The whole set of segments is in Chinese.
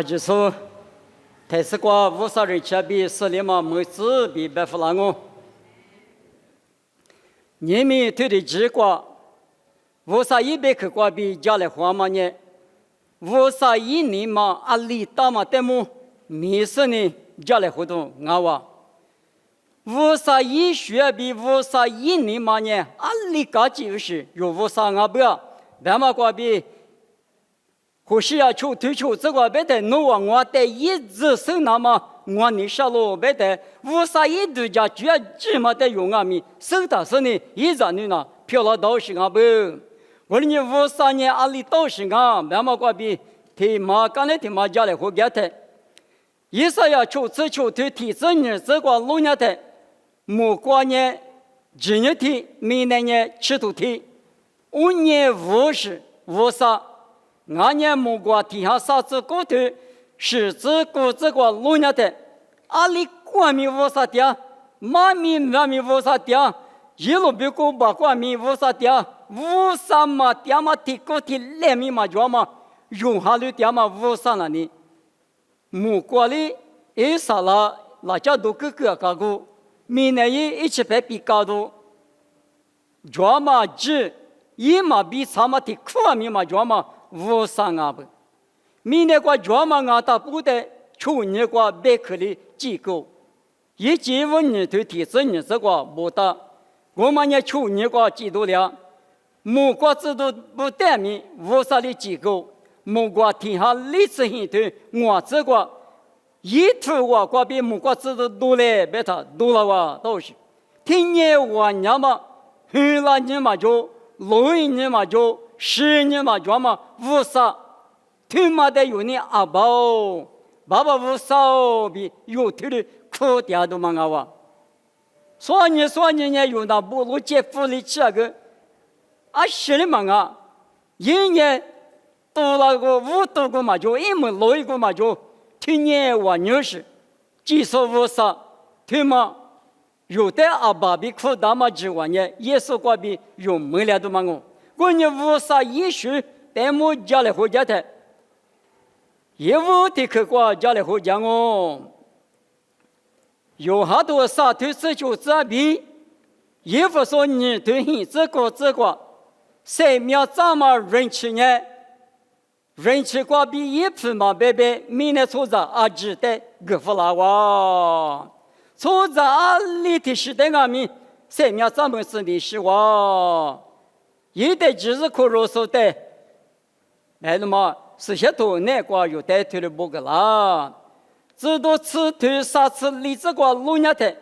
就说台斯瓜乌萨人切比斯里马梅子比白弗兰哦，人民对的直瓜，乌萨一百克瓜比加来花嘛呢？乌萨一年嘛阿里大嘛得么？米色呢加来活动俺哇。乌萨一学比乌萨一年嘛呢？阿里嘎就是有乌萨俺不要，白嘛瓜比。可是呀，推出这个别的弄我的一直是那么我你下路别的无啥一度家主要只么的用啊米，手打是呢一直呢那漂了都是啊不，我你无啥呢阿里都是啊，别么个比提马刚才提马家来回家的，一啥呀推提这呢这个路呢的，木瓜呢今年提明年呢吃土提，5年无事无啥。俺年木瓜地下啥子骨头，是指骨这个路呢的，阿里瓜米无啥的，马米无啥的，一路别个把瓜米无啥的，无啥嘛的嘛提骨提来米嘛叫嘛，用下来的嘛无啥了呢？木瓜里一啥啦，那家都个个，明年一起白比高度，叫嘛只一嘛比啥嘛提苦米嘛叫嘛。无啥啊不，明年过专门啊打不得，去年过别克的机构，一几5年都提升你这个不大，我们也去年过几多了，木瓜制度不得米无啥的机构，木瓜天下历史性的我这个一头我过比木瓜制度多嘞，别他多了哇都是，听年我娘嘛，后来年嘛就6年嘛就。10年嘛，叫嘛无啥，他妈的有你阿宝，爸爸无啥比有头的苦点都嘛啊哇，所以呢有那不如结婚的这个，是的嘛啊，一年多了个5多个嘛就1门6个嘛就，听年我女士，技术无啥，他妈有的阿爸比苦大嘛之外呢，也是个比有没了都嘛我。过年无啥艺术，但么家来回家的，业务的客过家来回家哦。有好多啥都是就这边，也不说你对你这个，3秒这么人气呢？人气过比一匹马白，明年出着阿只的个不拉哇，出着阿里的时代阿米，3秒这么是历史哇。一代就是可罗说的，那么是些多那个有带头的不个啦，知道吃头啥吃荔枝瓜路亚的，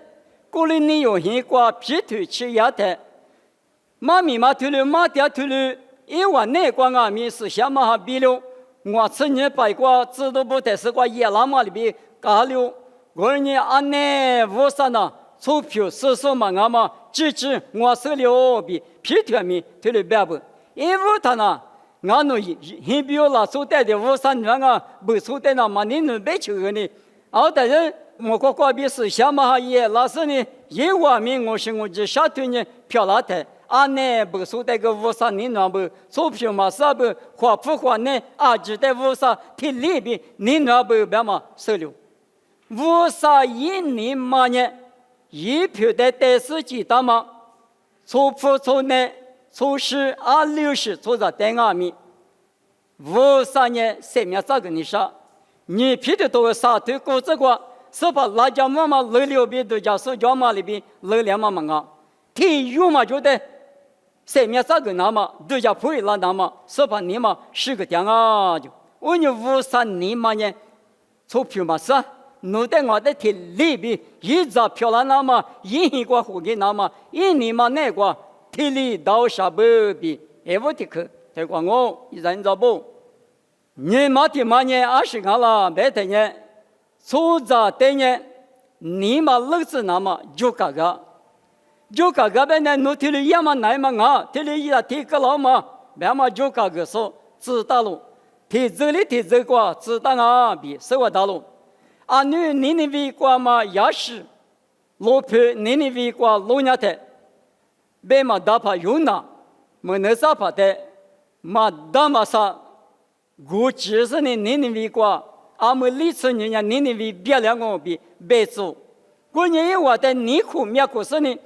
过来你有一个皮头吃牙的，马米马头了马掉头了，一碗那个阿米是下马哈比了，我吃你白瓜知道不得是个野拉马里边嘎了，我你安内无啥呢？钞票是嘛阿嘛，只我手里比皮头米头了白不，因为他呢，俺那很比那手带的53元啊，不手带那嘛你能白求个呢？后头人我个比是下嘛哈也那是呢，一万名我是我这下头呢漂亮的，安内不手带个53年那不钞票嘛啥不花不花呢？只带53提里边你那不白嘛手里，51年嘛呢？一票的电视机大嘛，初普初内初10、60初着电阿米，53年3秒这个你说，你批的都啥对过这个，是把辣椒妈妈6边都叫手椒嘛里边6嘛嘛啊，体育嘛就得3秒这个那么都叫不会了那么，是把你嘛10个点啊就，我你53年嘛呢，钞票嘛是。弄得我的体里边一直漂亮那么，一个活给那么，一年嘛那个体力到啥不比，也不的去，这个我人着不，你嘛的嘛呢20个了，别的呢，出着的呢，你嘛日子那么就个别呢，弄体力也嘛难嘛啊，体力也提个了嘛，别嘛就个说知道了，提这个知道啊比生活道路。你为过嘛也是，老婆你为过老娘的，别嘛打怕用那，没那啥怕的，嘛打嘛啥，估计是你为过阿们历次人家你为别了我比别做，过年我在你苦灭苦是呢，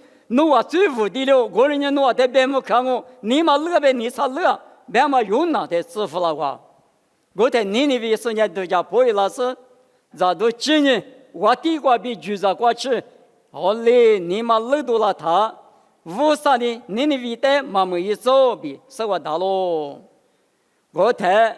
我最无的了，过年我在别么看我，你嘛乐呗，你才乐，别嘛用那的支付了话，我在你为是人都家不会老师，咋都今年我地瓜比橘子过去，后来你嘛乐多了他，无啥的你为的嘛没一走比是我大喽，我在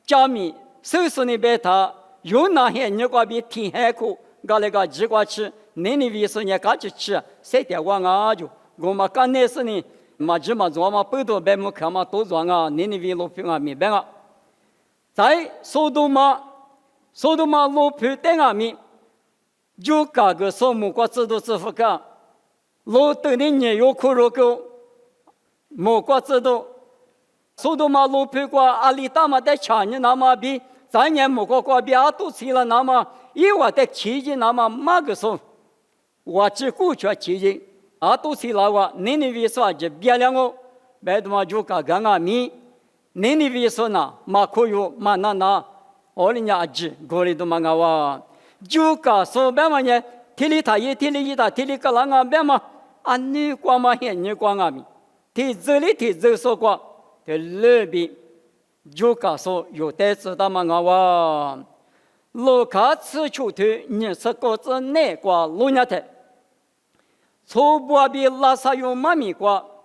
家里。首先呢，别他用那些人家比天海苦，搞那个几过去，你为是人家去吃，谁点我啊就，我们干那事呢，嘛就嘛做嘛，不多别么看嘛多做啊，你为路平啊明白啊？在苏都嘛路平等啊面，就各个数目国制度支付个，路等的人有苦肉够，某国制度。苏都嘛路平过阿里大嘛在抢你那么比。咱年某个国比阿都去了，那么因为在期间那么马个时候，我只顾着期间阿都去了话，你为啥就别了我？别的嘛就个刚刚米，你为啥呢？马可有马那，我人家只过来都嘛个哇，就个说别嘛呢，体力他也体力一大，体力个啷个别嘛，安你光嘛现你光啊米，体这里体这说过，的那边。就告诉有的知道吗？我路卡此处头，你是个子哪个路亚的？初步比拉萨有妈咪过，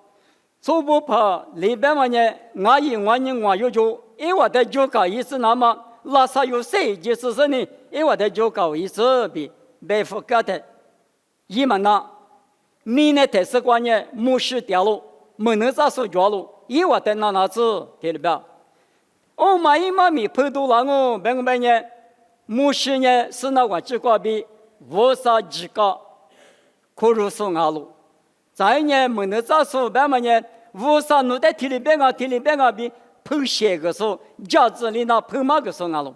初步怕里边嘛呢？我有就，因为的就搞意思那么拉萨有谁就是说呢？因为的就搞意思比白富搞的，一门呢，你呢特色观念没事掉路，没能咋说着路，因为的那子对了吧？哦，妈咪碰到了我，别呢，母亲呢是那个这个比无啥几个，可如送阿路，再呢没能咋说，别呢，无啥弄在体里边啊比碰鞋个时候，家子里那碰马个送阿路，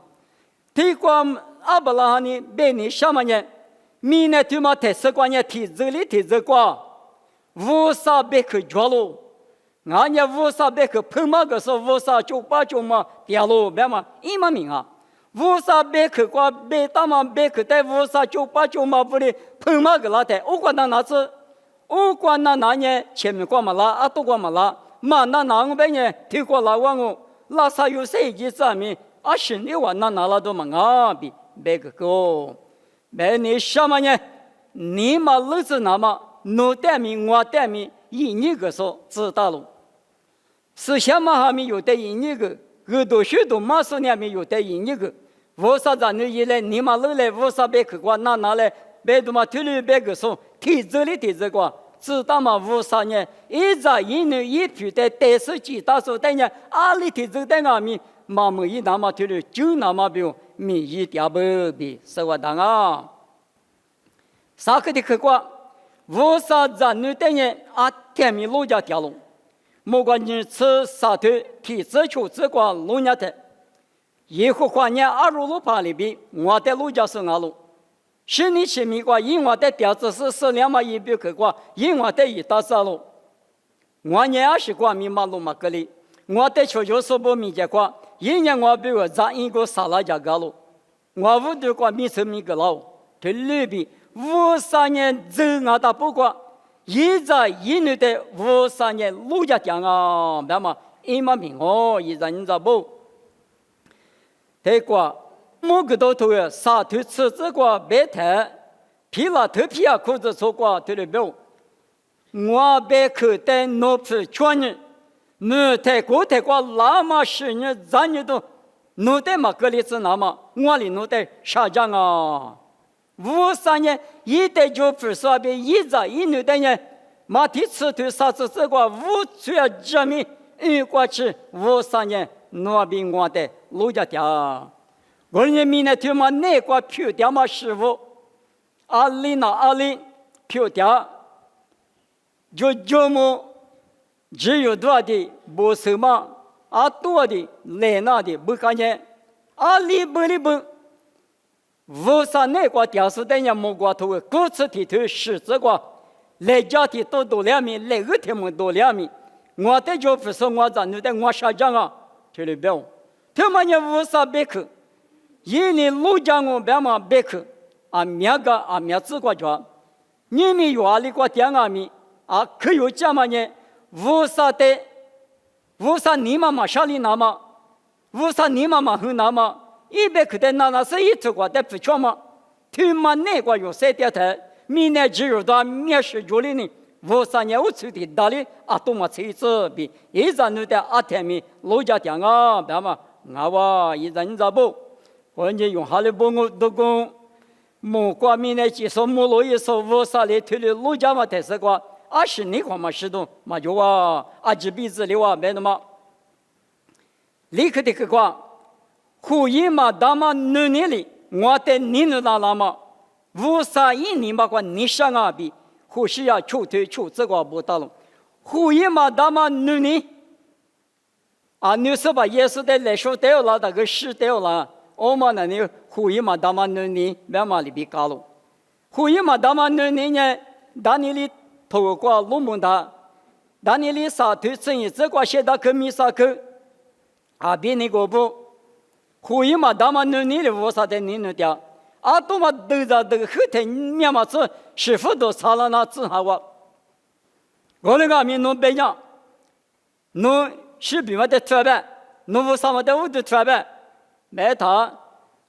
提光阿不拉哈呢，别你什么呢？米呢他妈特色观念提这个，无啥别去着路。俺家无啥别去碰嘛个说无啥就嘛掉路别嘛一嘛命啊，无啥别去过别打嘛别去带无啥就嘛不哩碰嘛个拉带，我管那次，我管那年前面过嘛拉啊都过嘛拉，嘛那我别呢提过拉我拉啥有谁几次面啊心里话那拉都嘛啊比别个个，别你什么呢？你嘛日子那么我带面我带面。一年个说知道了，思想嘛还没有得一年个，耳朵许多马说呢没有得一年个，为啥咱们一来你嘛老来为啥别去过拿来，别的嘛推了别个说提这个，知道嘛为啥呢？一在一年一批的但是几大说的呢，阿里提这的阿米，嘛没一那么推了就那么比米一点不比是我当啊，啥个的去过？为啥咱们的人啊天米路家掉路？莫管你吃啥头，提这球这个路家的，以后过年二路旁里边，我的路家是哪路？是你前面个，因我的调子是两码一边去过，因我的一大三路，我年20过米马路嘛个里，我的球是不米结过，一年我比如咱一个沙拉家个路，我屋头过米成米个路，这里边。53年走俺大不过，一在一年的53年路家讲啊，别嘛一嘛命哦，一在你咋不？这个某个都头呀，啥头吃这个白菜，皮拉头皮啊，裤子穿过头里边，我白口袋脑皮全呢，没太过那么10年3年都，脑袋嘛个里是那么，我里脑袋下降啊。53年一代就不说别一在一年的人，马蹄吃头啥子这个无处要证明，过去53年那边我的路家掉，我人民呢他妈那个票掉嘛师傅，阿里票掉，就么只有多的不收嘛，多的来那的不看见，阿里不。53那个调数的人没过头，各次提头10这个，来家的多2米，来个天门多2米，我的就不是我咱的我下降啊，这里边，他们也53别去，一年路江我别嘛别去啊，面个啊面子过着，你们原来过点啊米啊，可有这么呢？无啥的，无啥你妈妈啥里那么，无啥你妈妈很那么，一百去的那是一头过的不错嘛，他妈那个有谁的台，明年只有到面试主里呢，无啥年我出的大里啊，多么车子比一张路的啊天米路家店啊，别嘛，我哇一张你咋不？我你用下来帮我都讲。莫挂明年几说莫罗一说无啥来推的路家嘛，但是个20年光嘛是动嘛就哇几辈子里哇没那么，立刻的个个，胡一嘛大嘛9年里，我在你那那嘛，无啥一年嘛个你上啊比，胡是呀出推出这个不大了，胡一嘛大嘛9年，你是把耶稣的来说掉了，那个是掉了。我们那里胡一嘛大嘛9年，别嘛里比高了。胡一嘛大嘛9年呢，当年里透过龙门大，当年里啥推生意，这个写到去米啥去，比那个不，胡一嘛大嘛9年里我啥的你那掉，多嘛都在这个后头面嘛子，师傅都杀了那之后我那个民农白讲，农是比嘛的特别，农务啥嘛的我都特别。没他，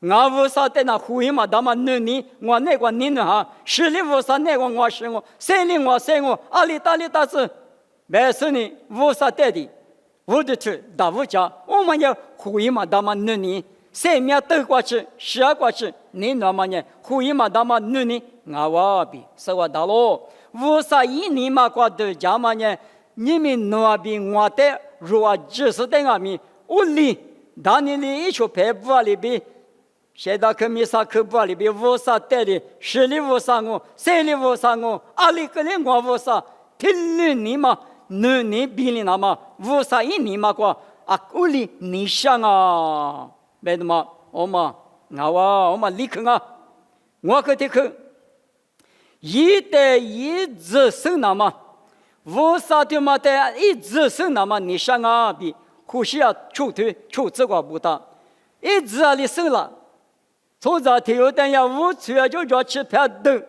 我无啥在那胡一嘛，他妈9年，我那个你呢哈，10里无啥那个我是我，3里我3我，2里大里大是，没事呢，无啥带的，我的去大屋家，我们要胡一嘛，他妈9年，3面都过去，12过去，你那么呢，胡一嘛，他妈9年，我比是我大喽，无啥一年嘛过的家嘛呢，你们那边我的若就是在我们屋里。当年里一出排布里边，现在可没啥可布里边无啥带的，10里无啥我，3里无啥我，2里个里我无啥，听了你嘛，9年比你那么无啥一年嘛过屋里你想啊，没得嘛，我嘛立刻啊，我可得去，一代一直生那么，无啥的嘛的一直生那么你想啊比。呼吸啊，出腿出这个不大，一直里生了，从这天有等下无处就叫吃排灯，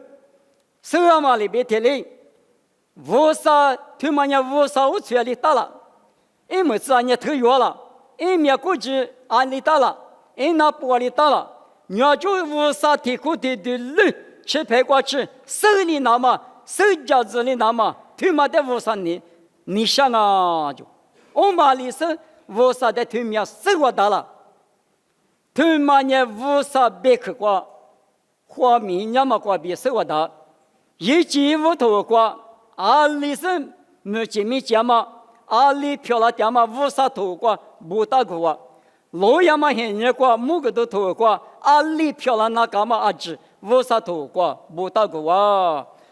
生了嘛里边天里，无啥他妈呀无啥无处里大了，一么子你头药了，一面估计里大了，一那玻璃大了，你要就无啥天苦的路吃排过去，手里那么手脚子里那么，他妈的无啥你想啊就，我妈里生。无啥的对面生活大了，对面呢无啥别去过，画面那么过比生活大，一进屋头过，里生没见面见嘛，里漂亮点嘛无啥头过不大过，老爷嘛现在过每个都头过，里漂亮那干嘛子无啥头过不大过，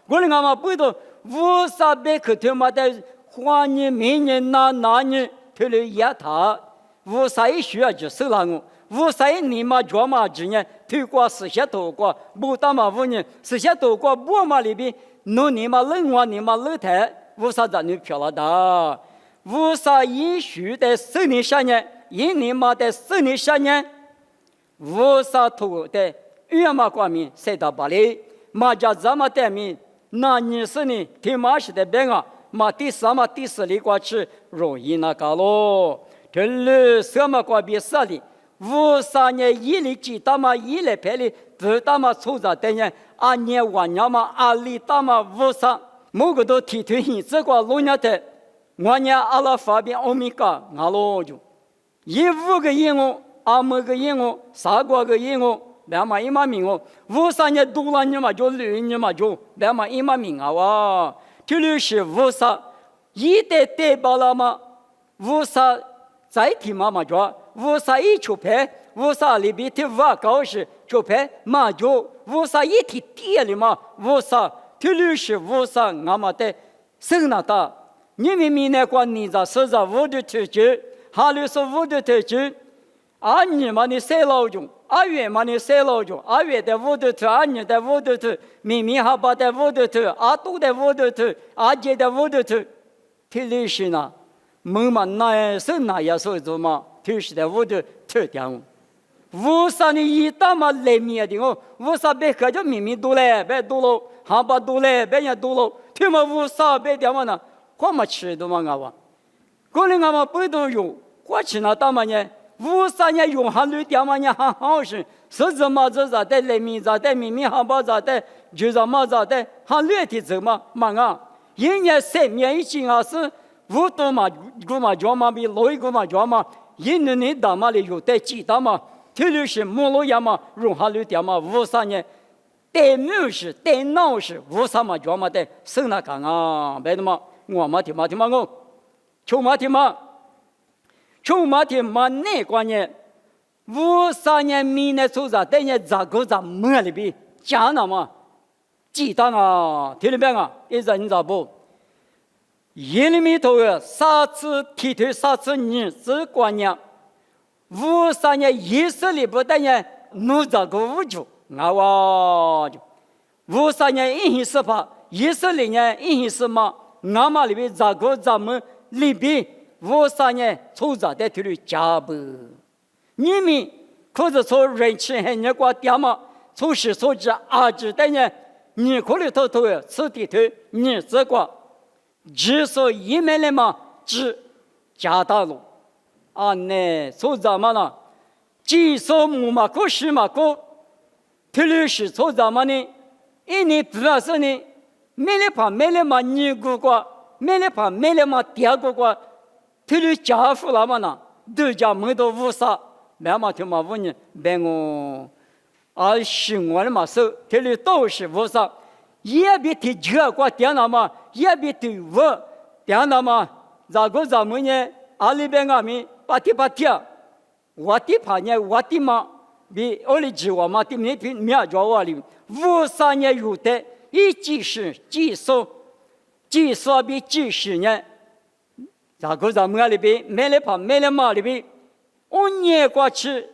我们嘛不都无啥别去对面的花年明年那年。推了一他，无啥一需要就收了我，无啥一年嘛做嘛今年推过40多个，不到嘛5年40多个，不嘛里边农年嘛冷我年嘛冷台，无啥子你漂亮的，无啥一需的10年3年，一年嘛的10年3年，无啥头的月嘛光明3到8里，嘛家怎么带面，那20年天马是的变啊。嘛第3嘛第4里过去容易那个咯，这里什么过比4里，53年1里几大嘛1里排里不大嘛出着的呢，2年5年嘛2里大嘛53，某个都提推你这个路年的，5年阿拉法比欧米伽阿罗就，15个银我，20个银我，30个银我。别嘛1万名哦，53年多了你嘛就6年嘛就别嘛1万名啊哇。这里是无啥，一代代包了嘛，无啥载体嘛做，无啥一出牌，无啥里边的瓦高是出牌嘛就，无啥一体地里嘛，无啥，这里是无啥俺们的生那大，你们明年过年在是在我的推荐，哈里是我的推荐，你嘛你3老中。2月嘛，你3老就2月的我的头，2年的我的头，明明还把的我的头，2度的我的头，2节的我的头，这里是呢，我们那是那也是做嘛，就是的我的头点。无啥你一大嘛来面的哦，无啥别可就明明多嘞，别多喽，还把多嘞，别人多喽，他们无啥别点嘛呢？我们吃的嘛我哇，过年我们不都有，过去那大嘛呢？无啥呢用还绿点嘛呢？还好是，是怎么子咋的来面咋的，明明还把咋的，就怎么咋的，还绿的怎么嘛啊？一年三年一斤啊是，无多嘛，古嘛叫嘛比老一个嘛叫嘛，一年大嘛里有带鸡蛋嘛。特别是马路亚嘛，融合了点嘛，无啥呢？带面是带脑是无啥嘛，叫嘛的，生那干啊，别的嘛，我嘛听嘛听嘛我，穷嘛听嘛，穷嘛听嘛那关键，无啥呢？米呢做啥？等呢咋个咋么里边讲那嘛？鸡蛋啊，听里边啊，一人咋不？一里面头啊，啥子提头，啥子日子观念。无啥呢？以色列不但呢，奴这个无助，啊哇就，无啥呢？因是怕以色列呢，因是嘛，俺们里边这个咱们里边无啥呢？出在的头里加不，你们可是从人情很那个点嘛，从事所知阿知的呢，你可里头头吃的头，你这个，只说一面的嘛，只加大了。啊，那做咱们呢？既说木马过是嘛过，特别是做咱们呢？一年不是呢？没来怕没来嘛，你过过，没来怕没来嘛，第二个过，特别家父了嘛呢？都家门都无啥，没嘛听嘛问你，别我，啊，生活的嘛手，特别都是无啥，也别提这个电脑嘛，也别提我电脑嘛，咋个咱们呢？啊里边俺们。巴提，我的怕呢，我的嘛，比我的计划嘛，的那边苗叫我里，无啥呢有的，一几十、几十比几十年，咋个咱们那里边没来怕没来嘛里边，我年过去，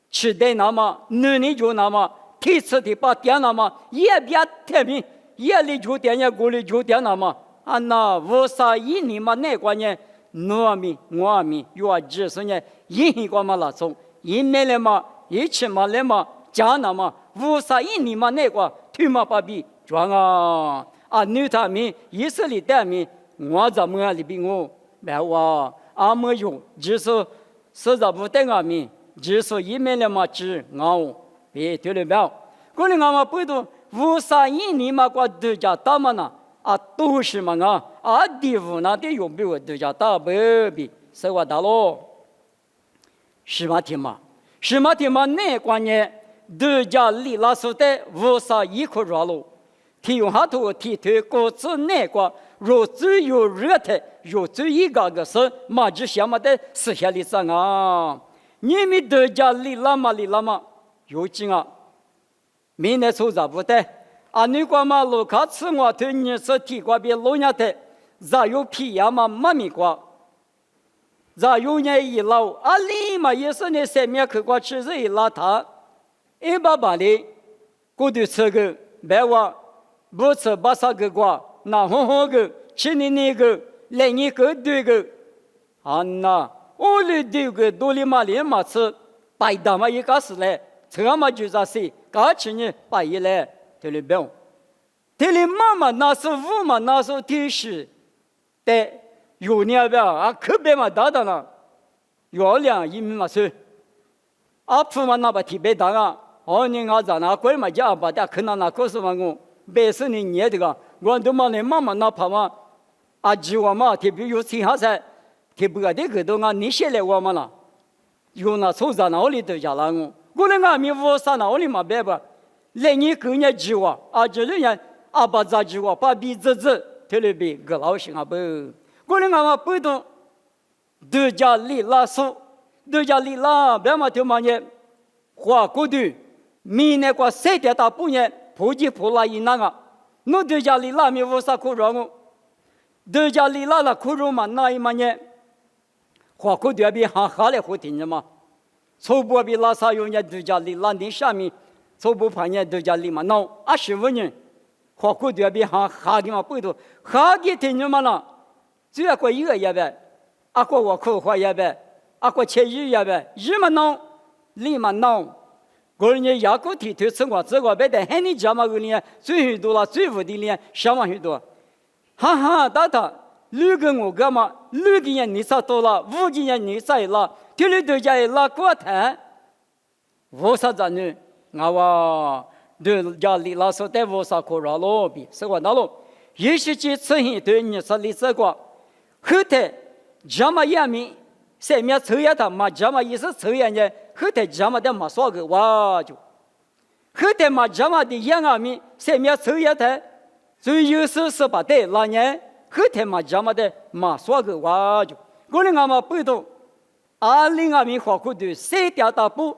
吃的那么，女的就那么，提次的把点那么，也别特别，也里就点呀，过里就点那么，啊那无啥一年嘛那个呢？我们有几十年，一个嘛那种，一年了嘛，一起嘛来嘛，加那嘛，无啥一年嘛那个，推嘛把比装啊，啊女他们以色列的们，我怎么里边我没哇，俺们有，就是实在不等俺们，就是一年了嘛只我别对了没有，可能俺们不都无啥一年嘛个度假大嘛呢。啊，都是嘛啊，地府那的用比我都叫大不比，是我大喽。是嘛听嘛？那关键都叫里拉苏的无啥一颗热喽。提用下头提头各自那个，若只有热的，若只一个是嘛就什么的私下里上啊？你们都叫里拉嘛，有劲啊！明天出咋不的？啊，你管嘛路卡吃我头你是提过比老年的，咋有皮呀嘛没米过，咋有人一老啊里嘛也是那上面去过吃是一邋遢，一把把的，过度吃个别话，不吃把啥个过，那红个吃你那个来你个对个，啊那我的对个多里嘛连嘛吃，白的嘛一个是来，车嘛就咋是，搞起你白一来。对了，不，对了，妈妈那是我嘛，那是提示的，有年不啊，可别嘛，大的了，月亮一米嘛是，啊，父嘛那把提别大啊，哦，你俺在那鬼嘛家把的，可能那可是嘛我，别是你捏的个，我都嘛你妈妈那怕嘛，啊，几万嘛，特别有钱下噻，特别的个都俺你写来我嘛了，有那抽在哪里都家了我那俺们我上哪里嘛别吧。来你个人计划，啊，这人啊把这计划把鼻子特别个老心啊不，我们俺不懂，都叫里拉苏，都叫里拉，别嘛就嘛呢，花过度，明年过3点大半年，普及普拉一那个，我都叫里拉没无啥可让我，都叫里拉了可让嘛那一嘛呢，花过度比哈来好听的嘛，初步比拉萨用呢都叫里拉的下面。初步判决都叫里嘛闹25年，花过多比哈的嘛不多，哈的听你们了，只要过一个月呗，啊过我扣花月呗，啊过7日月呗，日嘛闹，立马闹。个人家雅各提推生活这个别的很你家嘛个人最许多了，最无的人想嘛许多，哈哈，大他六个我干嘛？六个人你啥多了，五个人你啥了？第六对家拉过谈，我啥子呢？我对家里拉说带我啥可热咯比，是话那咯。也许这次hin对你说的这个，后头家嘛也没。谁面抽烟他嘛家嘛也是抽烟呢，后头家嘛的嘛说个哇就，后头嘛家嘛的烟啊咪谁面抽烟他，最有时是把对那年后头嘛家嘛的嘛说个哇就，我们俺们不懂，20啊咪花苦的谁掉大步，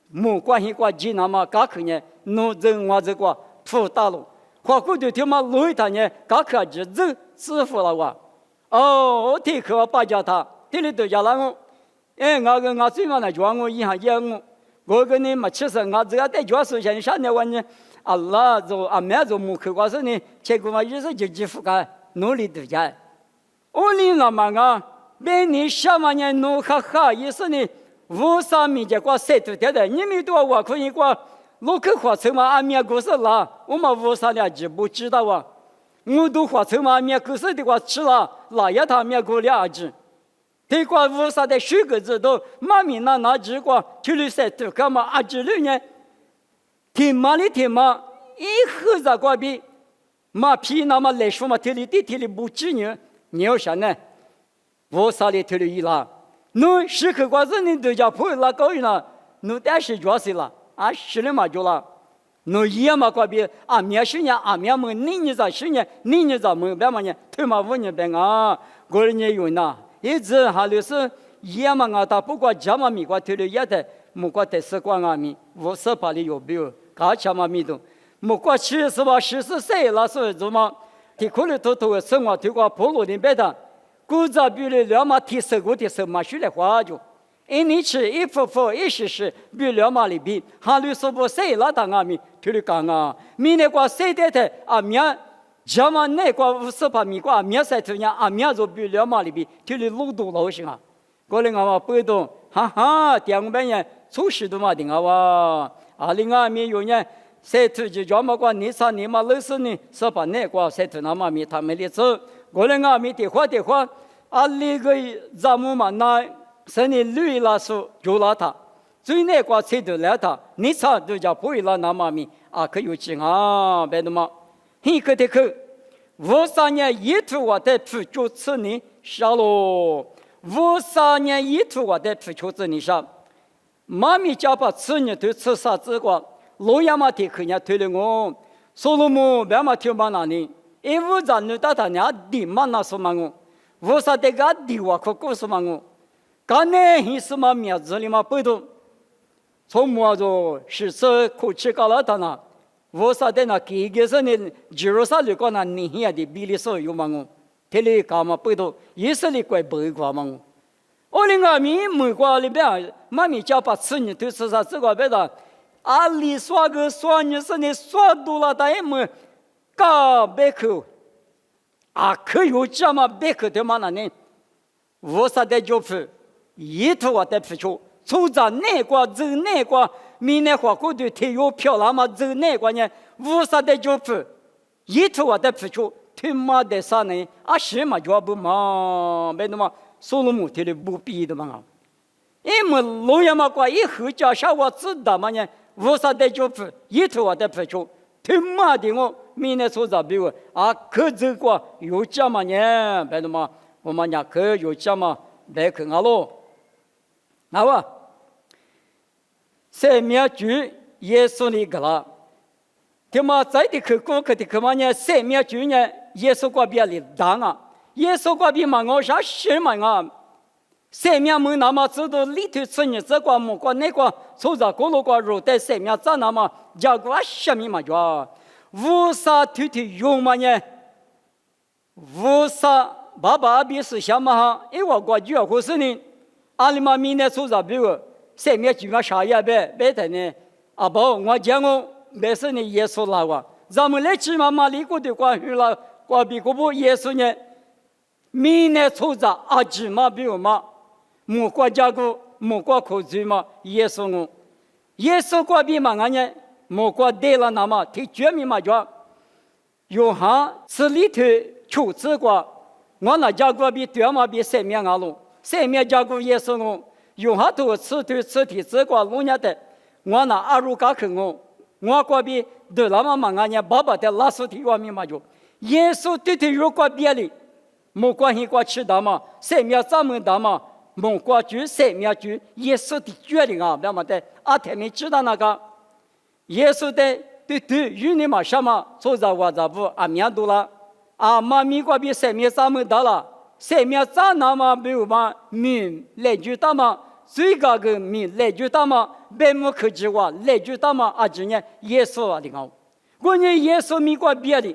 没关系过济那么搞去呢，弄人我这个土大路，花苦的他妈累他呢，搞去就走支付了哇，哦，我听课把家他。这里都叫那个，我最嘛那叫我一下讲我跟你嘛，其实我这个在教授现在我呢，阿拉就阿妹就木口瓜说呢，结果嘛也是就几副个努力的家，我领了嘛啊，别你什么人努哈哈，意思呢，无啥米结果谁都得的，你们多我可以过，路口花车嘛阿妹故事啦，我们无啥了就不知道啊，我都花车嘛阿妹故事的话吃了，那也他面过了子。这个无啥的许个字都马明那几个去了塞都干嘛啊？这里呢，天马里天马一盒子过比马皮那么来说嘛，天里不知呢，你要想呢，无啥的天里啦，侬时刻过子你都叫破了高人了，侬但是主要是啦，啊是了嘛就啦，侬也嘛过比啊面是呢啊面么你咋是呢？你咋么别嘛呢？他妈问你别啊，个人有呐。一直还是也嘛啊，他不管家嘛米瓜推了也得，木瓜得是光啊米，58里有没有？搞家嘛米都，木瓜70岁了是怎么？提可能偷偷生活推过普罗的别的，古早比了两嘛提手过的手嘛学来花就，一年吃一副一时比两嘛里比，还有说不谁了当啊米推了干啊，米那瓜谁的啊米。家嘛那个58米瓜面塞头呢，面就比两码里比，就里路多老行啊。过来我们不懂，哈哈，第二边呢，初始都嘛定啊哇，20米有呢，塞头就叫么个你上你嘛老是呢，18那个塞头那么米他没得走，过来我们的话，那个咱们嘛那是你绿了说就了他，最那个塞头来他，你上都叫不会了那么米可有劲啊，别的嘛。很可的可，53年一头我的出就吃你下喽，53年一头我的出就吃你下，妈咪家把吃你都吃啥子个，老爷嘛的可人推了我，所罗门别嘛听嘛那里，因为咱们大他娘地嘛那什么我，53的个地我可告诉嘛我，刚才还是嘛面子里嘛不懂，从么子是说可吃高了他那。我说的那个是呢，就是说如果那你现在比例少有嘛我，这里干嘛不多，也是里怪不怪嘛我。我另外面美国里边，妈咪家把吃你都吃啥这个别的，里说个说你是你说多了，但也没搞别口，可有这么别口的嘛那呢？我说的就是一头我的不出，出在哪个走哪个。明年花过的体育票那么走那个呢？50的就付，一头我的付出，他妈的啥呢？什么就不嘛？别的嘛，所罗门提的不必的嘛。因为老爷嘛过以后叫啥我知道嘛呢？50的就付，一头我的付出，他妈的我明年所咋比我可走过有这么呢？别的嘛，我们家可有这么别去啊喽，那我。生命主耶稣的个了，他妈在的去过去的去嘛呢？生命主呢？耶稣过别里当啊，耶稣过别嘛我啥事嘛啊？生命们那么知道里头吃你这个么个那个，从这过路过路在生命在那么叫个什么嘛叫？无啥土地用嘛呢？无啥爸爸别是什么哈？因为我就要过是呢，阿里嘛明年从这比如。生命主要啥也别的呢？不，我讲我没事呢，耶稣来哇，咱们来起码里国的关系了，关闭个不耶稣呢？明年出着起码比如嘛，莫国家个莫国口子嘛，耶稣我耶稣过比嘛俺呢，莫过对了那么提绝密嘛着，有哈是里头求子过，我那家过比对嘛比生命阿路，生命家过耶稣我，有哈头吃体子过路伢的，我那阿鲁嘎克我过比对了嘛俺呢，爸爸的拉苏提我密嘛着，耶稣对有过别哩，莫关系过吃的嘛，生命咱们的嘛。蒙过去生命主耶稣的决定啊，那么的阿天没知道那个耶稣的对与你嘛什么做着我着不阿面多了啊妈咪过比生命咱们的了，生命咱那么没有嘛命来就他嘛最高个命来就他嘛别么可知话来就他嘛啊今年耶稣啊的讲，我呢耶稣没过别的，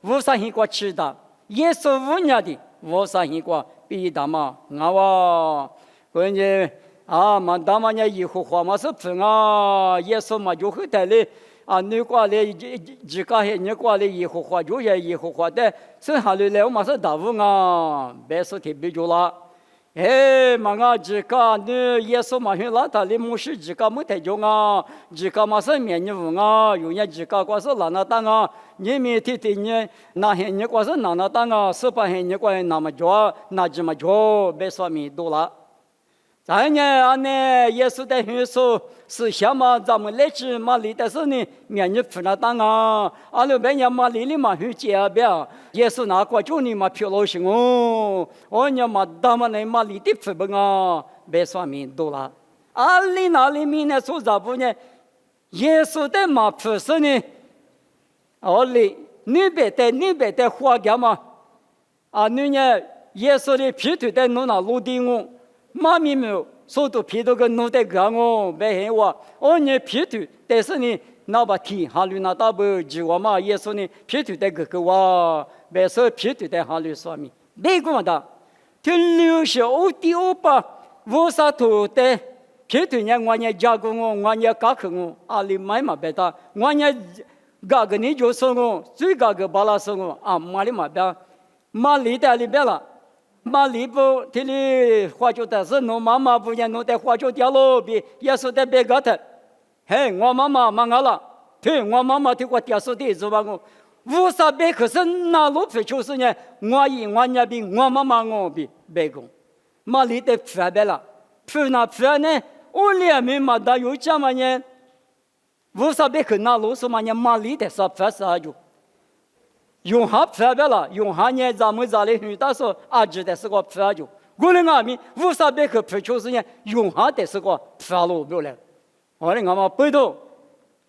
无啥人过吃的，耶稣无伢的无啥人过。比他嘛，我关键啊，嘛他妈呢以后话嘛是分啊，也是嘛就会带来啊，你过来几个月，你过来以后话就是以后话的，剩下来我嘛是大屋啊，别说特别久了。哎，嘛啊，几个你也是嘛去拉他的牧师几个没太久啊，几个嘛是面你屋啊，有人几个光是拉那当啊。你们天天你那些你光是那当啊，18天你光那么久，那这么久，别说米多了。咱呢，俺呢也是在很说，是想嘛，咱们来去嘛里的是呢，面你不那当啊，俺那边人嘛里里嘛很结别，也是那过就你嘛漂老行哦，我呢嘛咱们呢嘛里的不不啊，别说米多了。俺里那里面呢说啥不呢？也是在嘛不是呢？哦哩，你别的花干嘛？啊，你呢？耶稣的皮头在弄那路的我，妈咪没有，说都皮头个弄在干我，别喊我。哦，你皮头，但是呢，那把天哈律那大不就我嘛？耶稣呢，皮头在个我，别说皮头在哈律说明，别个嘛的，听留下我第二把，我啥头的皮头呢？我呢加工我呢搞克我，阿里买嘛别的，我呢。嘎个你就说我，最嘎个巴拉说我啊，马里马边，马里的里边了，马里不这里花就的是侬妈妈不然侬在花就掉了比也是在别个的，嘿，我妈妈忙了，对我妈妈对我掉手的是吧我，无啥别可是那路费就是呢，我那比我妈妈我比别个，马里的分别了，分那分呢，我连没嘛的有这么呢。无啥别去那路什么呢？马里的啥发啥就，用哈发别了，用哈呢咱们这里很大说阿知的是个发就，我的阿米无啥别去发就是呢，用哈的是个发路不了，我的阿妈不懂，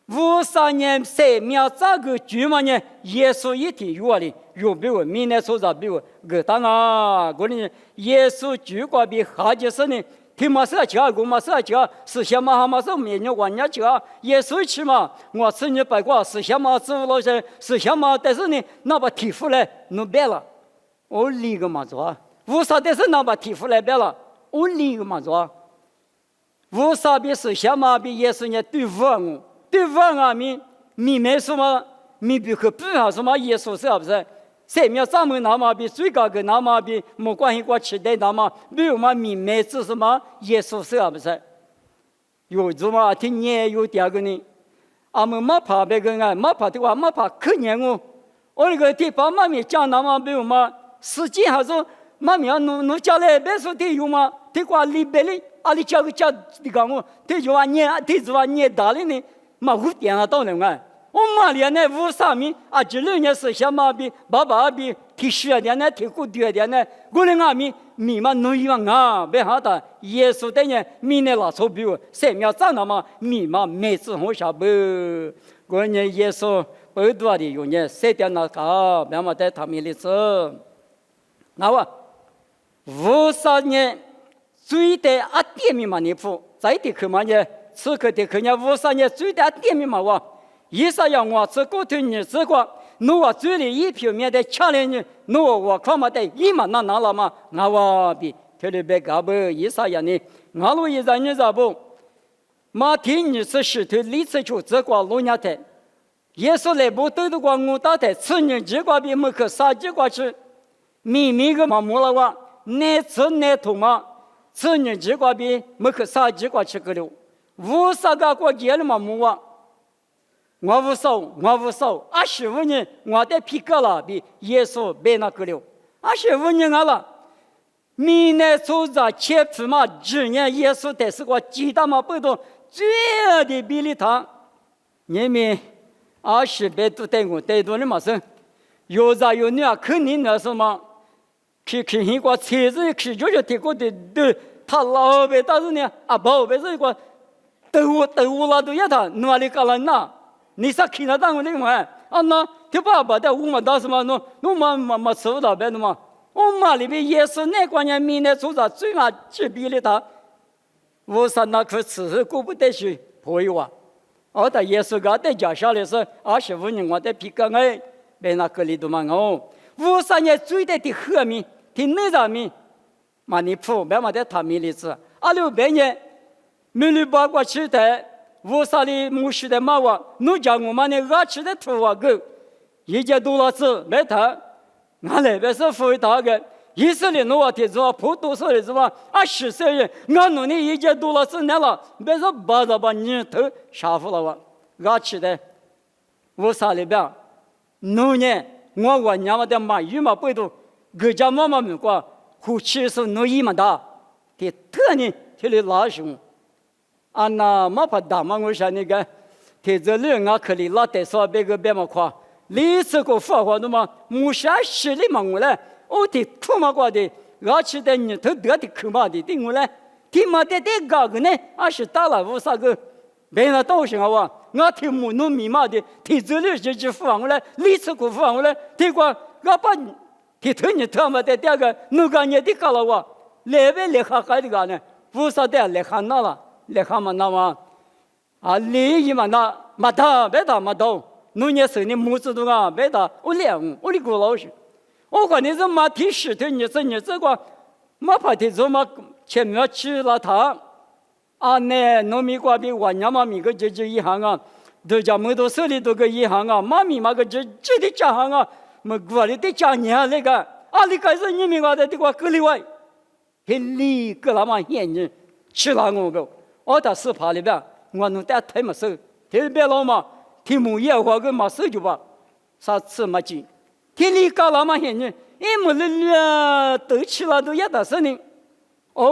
无啥呢生命这个句嘛呢？耶稣一提有的，有比如明年说啥比如个当啊，我的耶稣句话比哈就是呢。听嘛是讲，我嘛是讲，是想嘛哈嘛是面你玩家讲，也是去嘛，我是你白话，是想嘛知老些，是想嘛，但是呢，那把提出来弄白了，我理个嘛做，无啥但是那把提出来白了，我理个嘛做，无啥比是想嘛比也是呢对问我，对问啊咪没什么，咪比可不好什么耶稣是不是？生命咱们那么比最高个那么比没关系过期待那么没有嘛明白是什么耶稣是不是？有什么听年有第二个呢？俺们没怕别个啊，没怕的话没怕可怜我那个地方妈咪讲那么没有嘛？实际还是妈咪啊，侬家里别说的有嘛？的话里边里阿里家个家的讲我，的就话年大了呢，嘛五点啊到了啊。我妈连那无啥米啊，这2年是小妈比爸爸比提10点呢，提古2点呢，我的阿米嘛弄一万啊，别哈的耶稣的呢，米呢拉手表，生命长那么嘛每次我下不，我呢耶稣不多的有呢7点那个，别嘛在他们里子，那我无啥呢，最的啊点米嘛你付，再的去嘛呢，此刻的去呢无啥呢，最的啊点米嘛我。以上要我这个对你这个，侬我嘴里一表面的强烈呢，侬我看嘛的，一嘛那了嘛，我比特别别搞不，以上要呢，我路一让你咋不？马天你是石头里次就这个路伢的，耶稣来不都的光我打的，此年这个比没去杀这个去，明明个嘛没了哇，乃吃乃吐嘛，此年这个比没去杀这个去个了。无啥个国家了嘛木啊，我无少，25年我在皮革了比耶稣别那个了，25年了。明年出在切皮嘛，今年耶稣但是个鸡蛋嘛不多，最的比例堂，你们20倍都带我带多的嘛是，有啥有女啊？肯定那什么，去一个车子去就提过的，他老辈但是呢宝贝是一个豆了都要他哪里搞了那？你啥看得到我那个嘛？那他爸的我们当时嘛，我们吃不到别的嘛。我妈里边耶稣那观念，明年出在最嘛去比的他，我说那可是顾不得去朋友啊。的耶稣个在家下来是25年，我在皮革哎，被那个里头嘛哦。53年最大的后面，的那上面，嘛你铺别嘛在他面里子。26年，没有包括吃的，53里牧师的嘛话，侬讲我们那吃的土啊狗，一家多了子没他。俺那边是回答的，以色列诺瓦提是吧？普多少的是吧？10岁人，俺农历一节多了是那了，别说把年头杀服了哇！俺吃的，53里边，农年我娘们的妈鱼嘛不多，各家妈妈们过，夫妻是农一嘛大，的特呢，他的拉熊，那没怕大嘛我说那个，他这里俺可里拉得说别个别么夸。历史个发话的嘛，木下洗里嘛我来，我的土嘛过的，而且的你头得的口嘛的，对我来，听嘛的搞个呢，是打了无啥个，别那都行啊，我听木农密码的，听这里就发我来，历史个发我来，听过我把听头你头嘛的第二个，那个你的搞了我，来呗来哈的个呢，无啥的来哈那了，来哈嘛那嘛，利益嘛那嘛大别大嘛大。农业生的母子都啊，别打我练我的古老师，我看你这马蹄石头，你这个马爬蹄子嘛，前面去了他，那农民瓜比我娘妈咪个这一行啊，都家没多手里都个一行啊，妈咪嘛个这的家行啊，么过里的家年那个，你开始你们个的个隔离外，很离个那么远呢，去了我个，我到市场里边，我弄点太没手，特别老嘛。听木叶花个马手就把，啥吃没进，听你搞那么些人，没了都起了都也得声音，过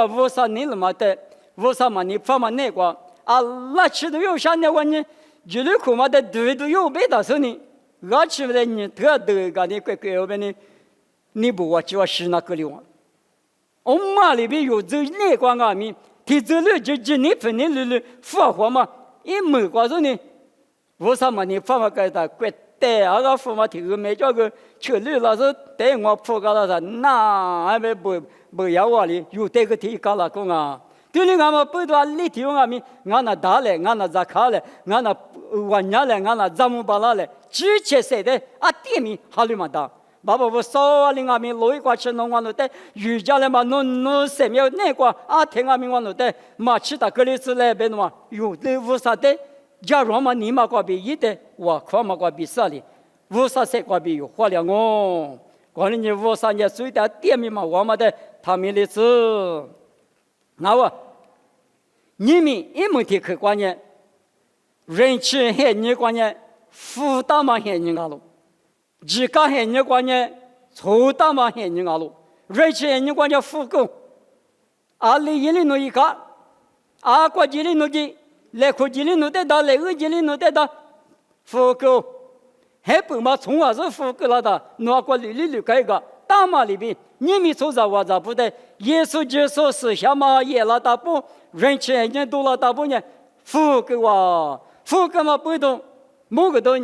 53年了嘛的，53嘛你发嘛那个，那吃都有啥那个呢？就那苦嘛的对都有别的声音，我吃的你特对个你乖后边呢，你不我就要洗那个了。我妈里边有这那个阿米，听这里就你分的里发话嘛，没关系呢。为啥嘛？你发嘛给他怪带个父嘛提个没叫个去绿老师带我铺个了是那还不要我哩，有带个提搞了工啊！对你俺们不多里提我们，俺那打来，俺那扎卡来，俺那晚年来，俺那扎木巴拉来，直接说的店面好里嘛大。爸爸我少领俺们落一块钱弄完了的，瑜伽来嘛弄什么那个听俺们完了的，嘛其他个里子来边嘛有的无啥的。假如嘛你嘛瓜比一的，我看嘛瓜比啥哩？53岁瓜比有花了哦。过了你53年随的店面嘛，我们的他们的是，那我你们一问题可关键，人情还你关键，负担嘛还你个喽，自家还你关键，负担嘛还你个喽，人情还你关键富够，2010弄一个，过几年弄的。来科技里弄得到，来二级里弄得到，富够，还不嘛从啊是富够了的，拿过里开个，大马里边，你们说啥我咋不对？耶稣就说是下马也了大步，人钱人多了大步呢，富够啊，富够嘛不懂，某个都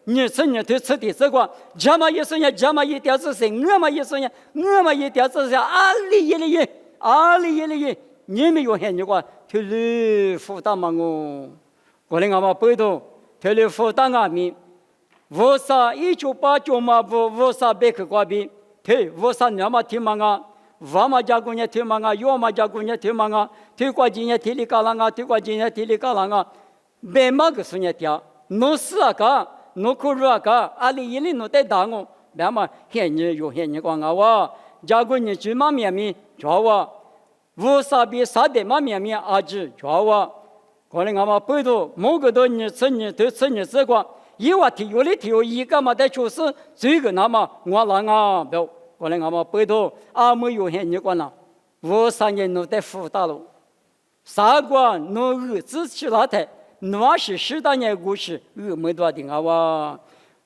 你吃你都吃的这个，加嘛一说呢，加嘛一点子是，我嘛一说呢，我嘛一点子是，里，你们有很多个。特里负担嘛我，过来俺们背头，特里负担俺们，53 1989嘛53别克瓜比，对53年嘛听嘛啊，娃嘛家姑娘听嘛啊，幺嘛家姑娘听嘛啊，对过今年听里搞啷个，对过今年听里搞啷个，别嘛个说呢条，侬是啊个，侬可如啊个，2010侬带大我，别嘛很年有很年光啊哇，家姑娘就嘛面面叫我。53比3的嘛面面阿子叫我可能我们背着某个多年成年对成年这个一话题有的题有一个嘛的就是这个那么我让啊不可能我们背着没有很你管了53年都得辅导了啥个弄儿子去那台那是10多年故事没多定啊哇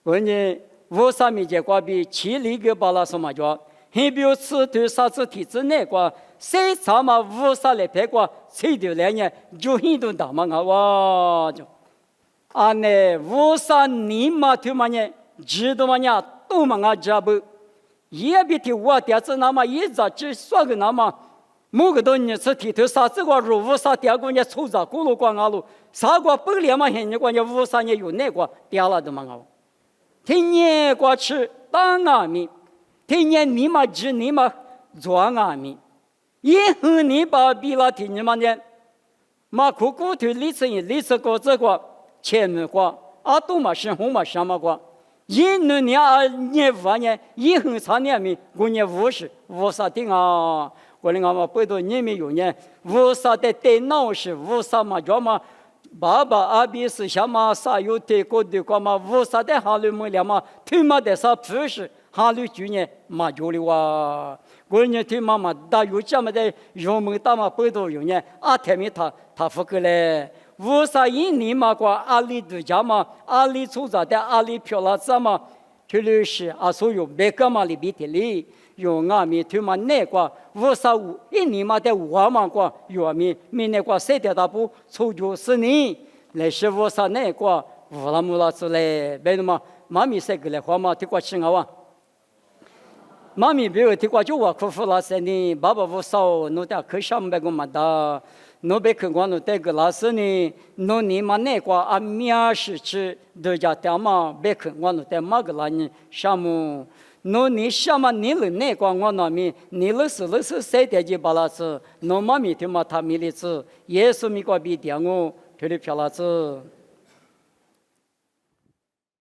关键53年结果比7里个巴拉什么叫还比如此对啥子体制内个谁他妈53来拍过谁的来年就很多大嘛啊哇就那53年嘛对嘛呢知道嘛呢都嘛啊家不也比提我点子那么一早就说个那么某个多年是提头啥子个入53点个呢抽着咕噜光啊路啥个不连嘛现在个呢53年有那个点了的嘛啊天年过去当啊米天年你嘛知你嘛做啊米一和你把比拉提你嘛呢马苦苦对历史个这个前面个都嘛是红嘛什么个一年年5年一横3年米5年50定啊我们我们背到你们有呢50的电脑是50嘛叫嘛爸爸阿比是什么啥有这个的个嘛50的哈律没了嘛他妈的啥不是哈律就呢嘛就了哇过年他妈妈大有这么的用门大嘛背到有呢天面他不个嘞51年嘛个阿里度家嘛阿里出着的阿里漂了怎么去律师所有别个嘛里边的里有阿米他妈那个55年嘛的我嘛个有米那个谁的大不出就是你来是53那个乌拉木拉出来别的嘛妈咪谁个来话嘛这个情啊妈咪比如这个就我苦苦拉塞呢爸爸我少弄点可上白个嘛的侬别看光侬带个老师呢，侬你嘛那个面试去人家点嘛，别看光侬带嘛个啦呢项目，侬你什么你了那个我那面，你了是谁带去巴拉子，侬嘛咪听嘛他咪的子，耶稣咪个比点我，这里漂拉子。